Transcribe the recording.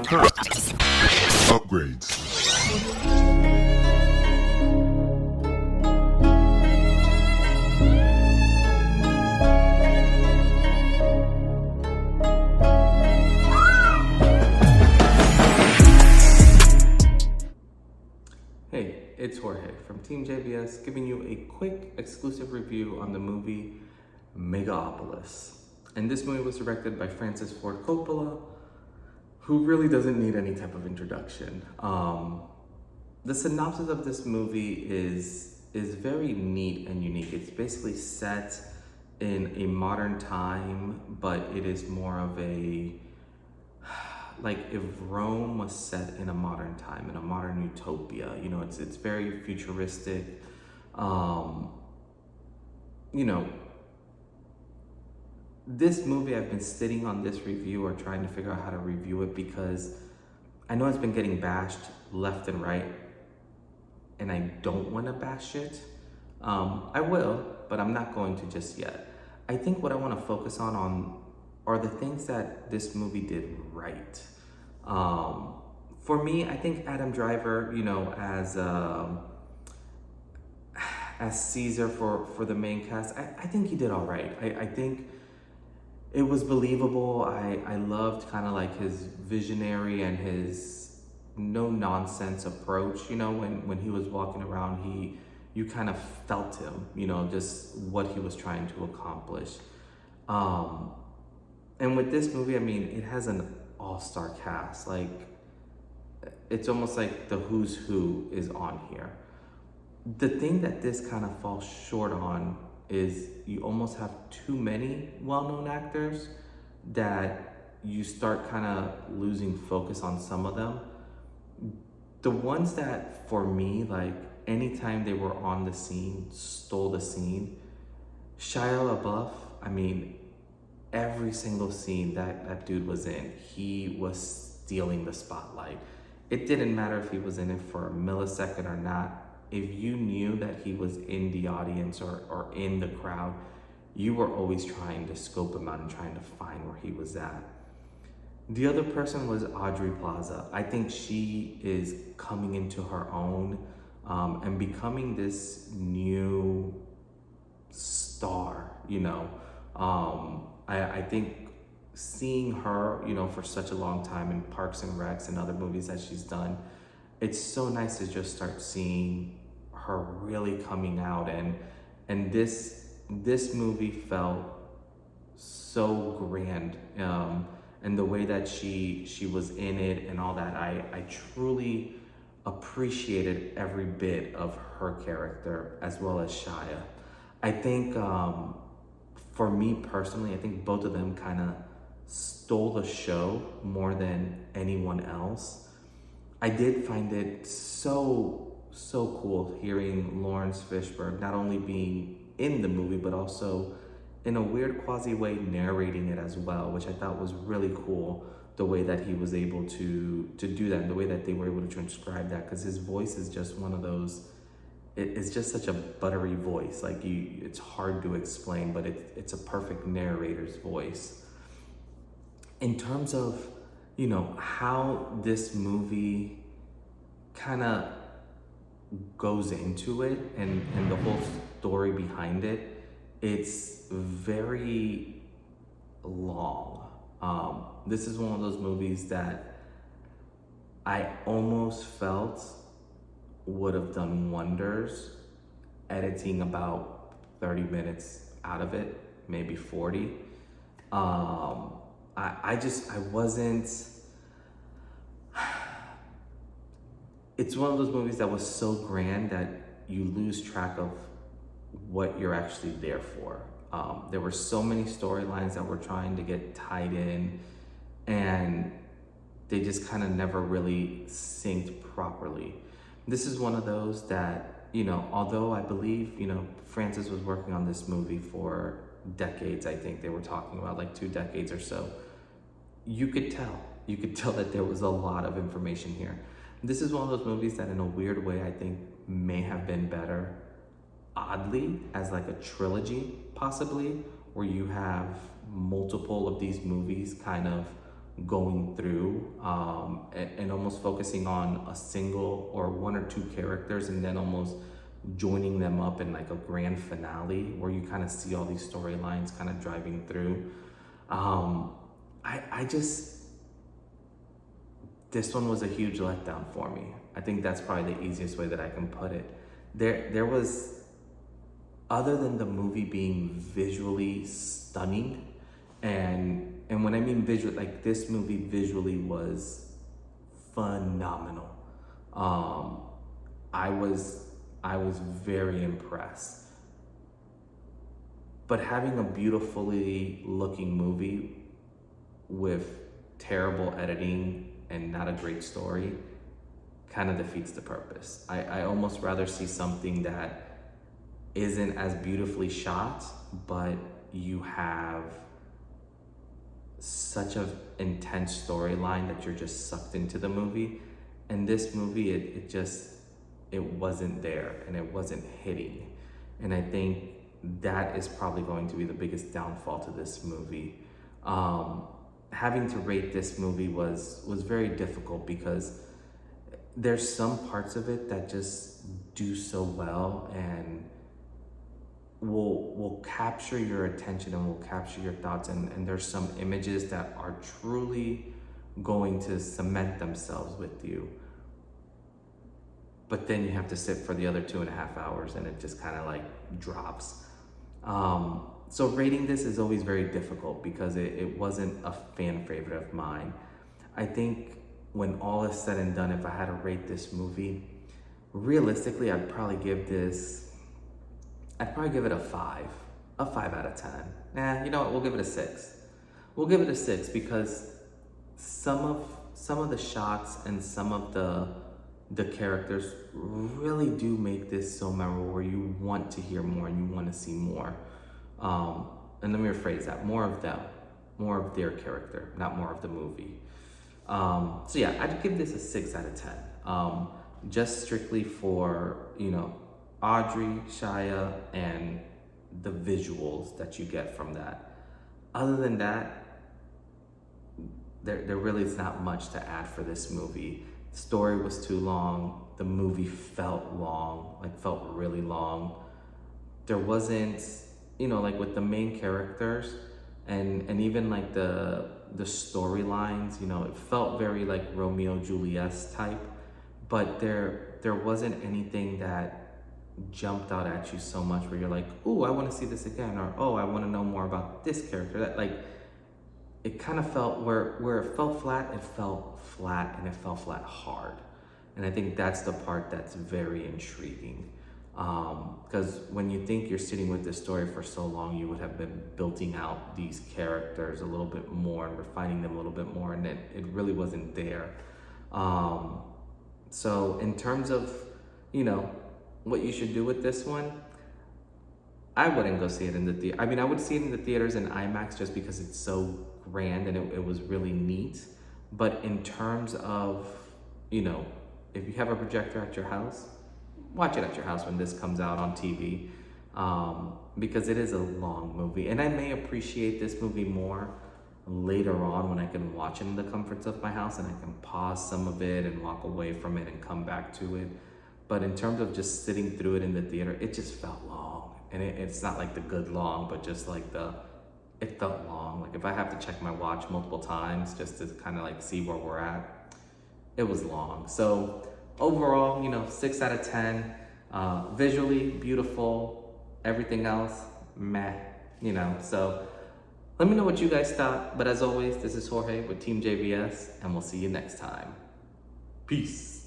Upgrades. Hey, it's Jorge from TeamJVS giving you a quick exclusive review on the movie Megalopolis. And this movie was directed by Francis Ford Coppola, who really doesn't need any type of introduction. The synopsis of this movie is very neat and unique. It's basically set in a modern time, but it is more of a, like if Rome was set in a modern time, in a modern utopia. You know, it's very futuristic. This movie, I've been sitting on this review or trying to figure out how to review it because I know it's been getting bashed left and right, and I don't want to bash it. I will, but I'm not going to just yet. I think what I want to focus on are the things that this movie did right. For me, I think Adam Driver, you know, as Caesar for the main cast, I think he did all right. I think it was believable. I loved kind of like his visionary and his no nonsense approach. You know, when he was walking around, you kind of felt him, you know, just what he was trying to accomplish. And with this movie, I mean, it has an all-star cast. Like, it's almost like the who's who is on here. The thing that this kind of falls short on is you almost have too many well-known actors that you start kind of losing focus on some of them. The ones that, for me, like anytime they were on the scene, stole the scene. Shia LaBeouf, I mean, every single scene that dude was in, he was stealing the spotlight. It didn't matter if he was in it for a millisecond or not. If you knew that he was in the audience or in the crowd, you were always trying to scope him out and trying to find where he was at. The other person was Aubrey Plaza. I think she is coming into her own and becoming this new star, you know. I think seeing her, you know, for such a long time in Parks and Recs and other movies that she's done, it's so nice to just start seeing her really coming out, and this movie felt so grand, and the way that she was in it and all that, I truly appreciated every bit of her character as well as Shia. I think for me personally, I think both of them kind of stole the show more than anyone else. I did find it so cool hearing Lawrence Fishburne not only being in the movie, but also in a weird quasi way narrating it as well, which I thought was really cool, the way that he was able to do that, and the way that they were able to transcribe that, because his voice is just one of those, it's just such a buttery voice. Like, it's hard to explain, but it's a perfect narrator's voice. In terms of, you know, how this movie kind of goes into it and the whole story behind it, it's very long. This is one of those movies that I almost felt would have done wonders editing about 30 minutes out of it, maybe 40. I wasn't, it's one of those movies that was so grand that you lose track of what you're actually there for. There were so many storylines that were trying to get tied in, and they just kind of never really synced properly. This is one of those that, you know, although I believe, you know, Francis was working on this movie for decades, I think they were talking about like 2 decades or so, you could tell that there was a lot of information here. This is one of those movies that in a weird way, I think may have been better, oddly, as like a trilogy, possibly, where you have multiple of these movies kind of going through and almost focusing on a single or one or two characters, and then almost joining them up in like a grand finale where you kind of see all these storylines kind of driving through. I just, this one was a huge letdown for me. I think that's probably the easiest way that I can put it. There was, other than the movie being visually stunning, and when I mean visual, like this movie visually was phenomenal. I was very impressed. But having a beautifully looking movie with terrible editing and not a great story kind of defeats the purpose. I almost rather see something that isn't as beautifully shot, but you have such an intense storyline that you're just sucked into the movie. And this movie, it wasn't there, and it wasn't hitting. And I think that is probably going to be the biggest downfall to this movie. Having to rate this movie was very difficult because there's some parts of it that just do so well and will capture your attention and will capture your thoughts, and there's some images that are truly going to cement themselves with you. But then you have to sit for the other 2.5 hours and it just kind of like drops. So rating this is always very difficult because it wasn't a fan favorite of mine. I think when all is said and done, if I had to rate this movie, realistically, I'd probably give it a 5 out of 10. Nah, you know what, we'll give it a 6. We'll give it a 6 because some of the shots and some of the characters really do make this so memorable where you want to hear more and you want to see more. And let me rephrase that, more of them, more of their character, not more of the movie. So yeah, I'd give this a 6 out of 10. Just strictly for, Audrey, Shia, and the visuals that you get from that. Other than that, there really is not much to add for this movie. The story was too long. The movie felt long, felt really long. There wasn't, like with the main characters and even like the storylines, it felt very like Romeo Juliet type, but there wasn't anything that jumped out at you so much where you're like, oh, I want to see this again, or oh, I want to know more about this character. That it kind of felt where it felt flat, and it felt flat hard. And I think that's the part that's very intriguing. Because when you think you're sitting with this story for so long, you would have been building out these characters a little bit more and refining them a little bit more, and it really wasn't there. So in terms of, what you should do with this one, I wouldn't go see it in the theater. I mean, I would see it in the theaters in IMAX just because it's so grand and it was really neat. But in terms of, if you have a projector at your house, watch it at your house when this comes out on TV, because it is a long movie. And I may appreciate this movie more later on when I can watch it in the comforts of my house and I can pause some of it and walk away from it and come back to it. But in terms of just sitting through it in the theater, it just felt long. And it's not like the good long, but just like it felt long. Like if I have to check my watch multiple times just to kind of see where we're at, it was long. So overall, 6 out of 10, visually beautiful, everything else, meh, so let me know what you guys thought. But as always, this is Jorge with TeamJVS, and we'll see you next time. Peace.